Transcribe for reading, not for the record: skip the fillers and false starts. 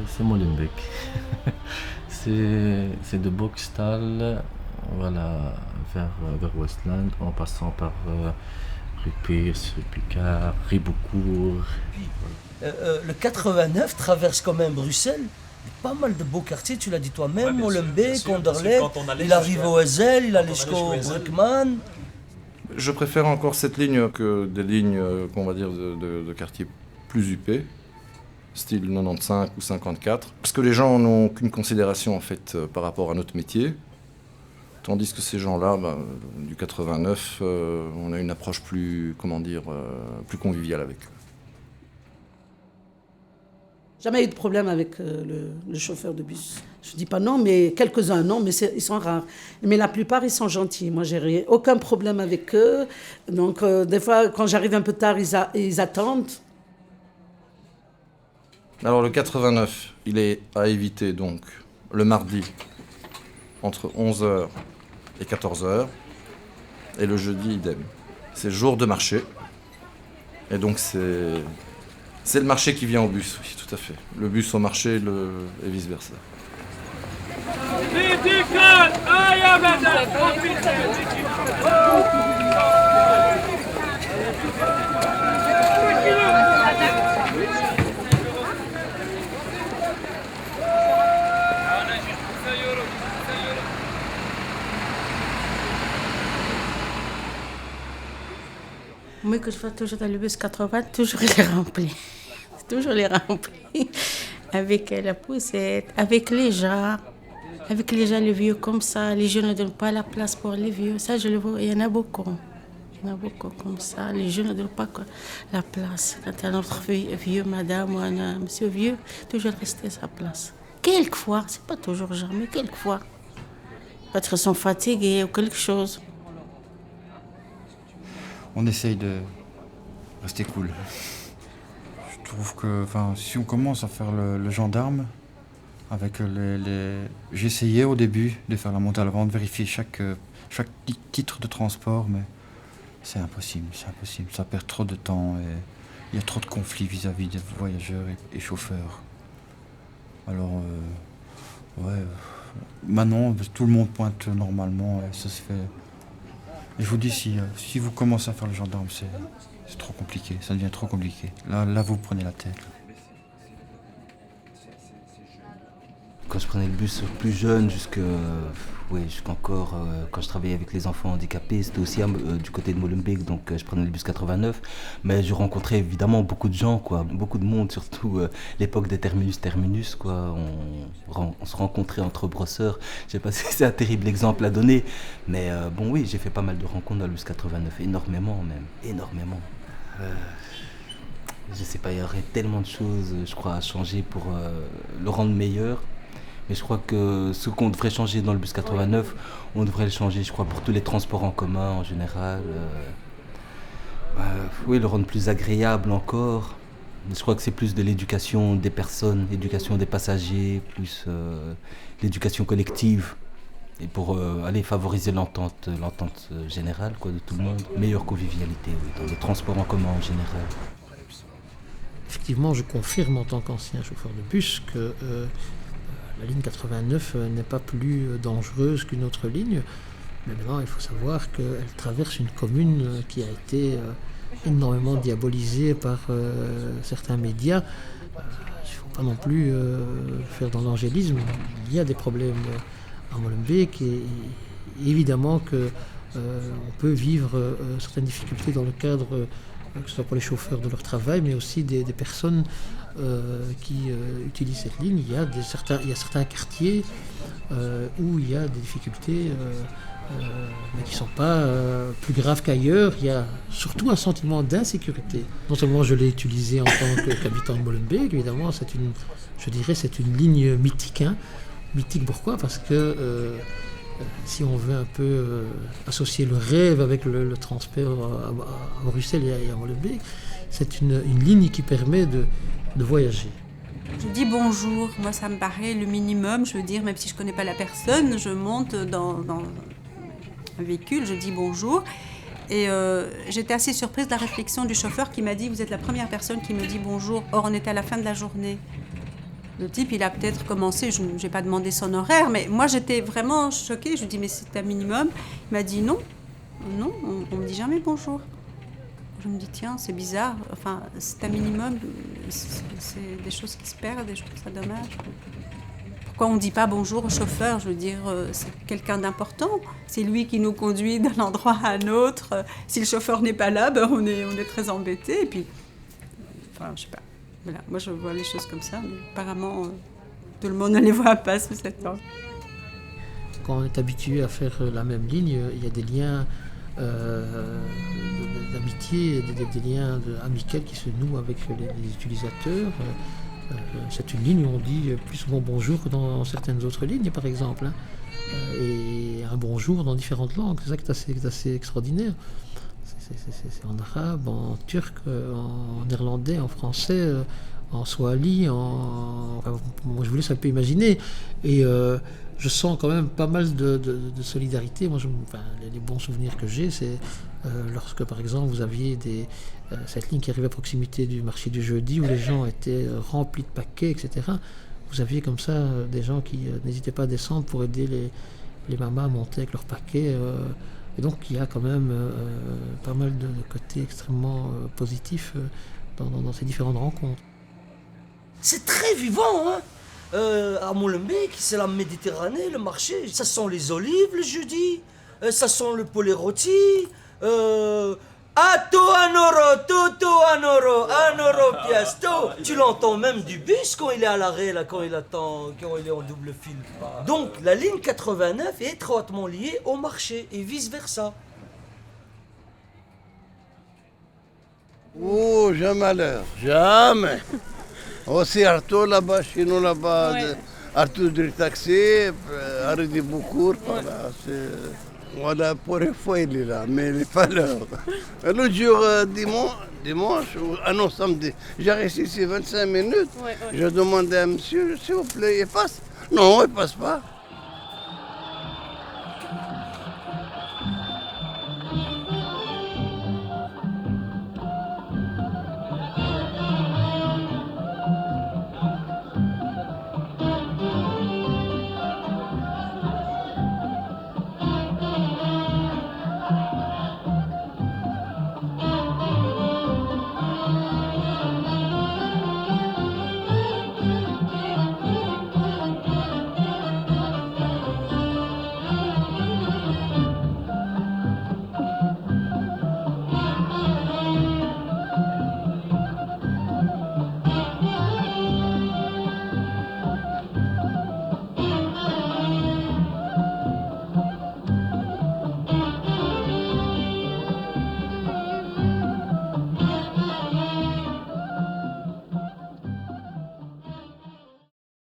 c'est Molenbeek. C'est de Boxtal, voilà, vers Westland, en passant par rue Pierce, rue Picard, Riboucourt. Le 89 traverse quand même Bruxelles. Pas mal de beaux quartiers, tu l'as dit toi-même, Molenbeek, Anderlecht, il arrive au Hazel, il allait jusqu'au Bruckmann. Je préfère encore cette ligne que des lignes, qu'on va dire, de quartiers plus huppés, style 95 ou 54, parce que les gens n'ont qu'une considération en fait par rapport à notre métier, tandis que ces gens-là, du 89, on a une approche plus, plus conviviale avec eux. Jamais eu de problème avec le chauffeur de bus. Je dis pas non, mais quelques-uns non, mais ils sont rares. Mais la plupart, ils sont gentils. Moi, j'ai aucun problème avec eux. Donc, des fois, quand j'arrive un peu tard, ils attendent. Alors, le 89, il est à éviter, donc, le mardi, entre 11h et 14h. Et le jeudi, idem. C'est jour de marché. Et donc, c'est le marché qui vient au bus, oui, tout à fait. Le bus au marché et vice-versa. Moi, que je fais toujours dans le bus 80, toujours les remplis. Toujours les remplis. Avec la poussette, avec les gens les vieux comme ça. Les jeunes ne donnent pas la place pour les vieux. Ça, je le vois, il y en a beaucoup. Il y en a beaucoup comme ça. Les jeunes ne donnent pas la place. Quand il y a notre vieux madame ou un monsieur vieux, toujours rester à sa place. Quelquefois, c'est pas toujours jamais, quelquefois. Peut-être qu'ils sont fatigués ou quelque chose. On essaye de rester cool. Je trouve que si on commence à faire le gendarme, avec j'essayais au début de faire la montée à la vente, vérifier chaque titre de transport, mais c'est impossible. Ça perd trop de temps et il y a trop de conflits vis-à-vis des voyageurs et chauffeurs. Alors, maintenant, tout le monde pointe normalement et ça se fait. Et je vous dis, si vous commencez à faire le gendarme, c'est trop compliqué, ça devient trop compliqué. Là, vous prenez la tête. Quand je prenais le bus plus jeune, jusqu'encore, quand je travaillais avec les enfants handicapés, c'était aussi du côté de Molenbeek, donc je prenais le bus 89. Mais je rencontrais évidemment beaucoup de gens, beaucoup de monde, surtout l'époque des terminus, quoi. On se rencontrait entre brosseurs. Je sais pas si c'est un terrible exemple à donner, mais oui, j'ai fait pas mal de rencontres dans le bus 89, énormément même, énormément. Je sais pas, il y aurait tellement de choses, je crois, à changer pour le rendre meilleur. Mais je crois que ce qu'on devrait changer dans le bus 89, on devrait le changer, je crois, pour tous les transports en commun en général. Le rendre plus agréable encore. Je crois que c'est plus de l'éducation des personnes, l'éducation des passagers, plus l'éducation collective. Et pour favoriser l'entente générale de tout le monde. Meilleure convivialité dans les transports en commun en général. Effectivement, je confirme en tant qu'ancien chauffeur de bus que la ligne 89 n'est pas plus dangereuse qu'une autre ligne. Mais maintenant, il faut savoir qu'elle traverse une commune qui a été énormément diabolisée par certains médias. Il ne faut pas non plus faire dans l'angélisme. Il y a des problèmes à Molenbeek et évidemment qu'on peut vivre certaines difficultés dans le cadre, que ce soit pour les chauffeurs de leur travail, mais aussi des personnes qui utilisent cette ligne. Il y a certains quartiers où il y a des difficultés mais qui ne sont pas plus graves qu'ailleurs. Il y a surtout un sentiment d'insécurité. Non seulement je l'ai utilisé en tant qu'habitant de Molenbeek, évidemment, c'est une ligne mythique. Mythique pourquoi ? Parce que si on veut un peu associer le rêve avec le transport à Bruxelles et à Molenbeek, c'est une ligne qui permet de voyager. Je dis bonjour, moi ça me paraît le minimum, je veux dire, même si je ne connais pas la personne, je monte dans un véhicule, je dis bonjour. Et j'étais assez surprise de la réflexion du chauffeur qui m'a dit « Vous êtes la première personne qui me dit bonjour ». Or, on était à la fin de la journée. Le type, il a peut-être commencé, je n'ai pas demandé son horaire, mais moi j'étais vraiment choquée. Je lui ai dit, mais c'est un minimum. Il m'a dit non, on me dit jamais bonjour. Je me dis, tiens, c'est bizarre. Enfin, c'est un minimum, c'est des choses qui se perdent et je trouve ça dommage. Pourquoi on ne dit pas bonjour au chauffeur? Je veux dire, c'est quelqu'un d'important. C'est lui qui nous conduit d'un endroit à un autre. Si le chauffeur n'est pas là, on est très embêtés. Et puis, enfin, je sais pas. Voilà, moi je vois les choses comme ça, mais apparemment tout le monde ne les voit pas sous cet angle. Quand on est habitué à faire la même ligne, il y a des liens d'amitié, des liens amicaux qui se nouent avec les utilisateurs. C'est une ligne où on dit plus souvent bonjour que dans certaines autres lignes, par exemple. Et un bonjour dans différentes langues, c'est ça qui est assez extraordinaire. C'est en arabe, en turc, en néerlandais, en français, en swahili, enfin, moi je vous laisse un peu imaginer. Et je sens quand même pas mal de solidarité. Moi, les bons souvenirs que j'ai, c'est lorsque par exemple vous aviez cette ligne qui arrivait à proximité du marché du jeudi où les gens étaient remplis de paquets, etc. Vous aviez comme ça des gens qui n'hésitaient pas à descendre pour aider les mamas à monter avec leurs paquets. Et donc il y a quand même pas mal de côtés extrêmement positifs dans ces différentes rencontres. C'est très vivant, hein. À Molenbeek, c'est la Méditerranée, le marché. Ça sent les olives le jeudi, ça sent le poulet rôti. Ato un euro, toto un euro piasto. Tu l'entends même du bus quand il est à l'arrêt, là, quand il attend, quand il est en double fil. Donc la ligne 89 est étroitement liée au marché et vice versa. Oh, jamais l'heure, jamais. Aussi Arthur là-bas, chez nous là-bas, Arthur du taxi, arrêt de Beaucourt, voilà, pour une fois il est là, mais il n'est pas l'heure. L'autre jour, dimanche, non, samedi, j'ai resté ici 25 minutes, je demandais à monsieur, s'il vous plaît, il passe? Non, il passe pas.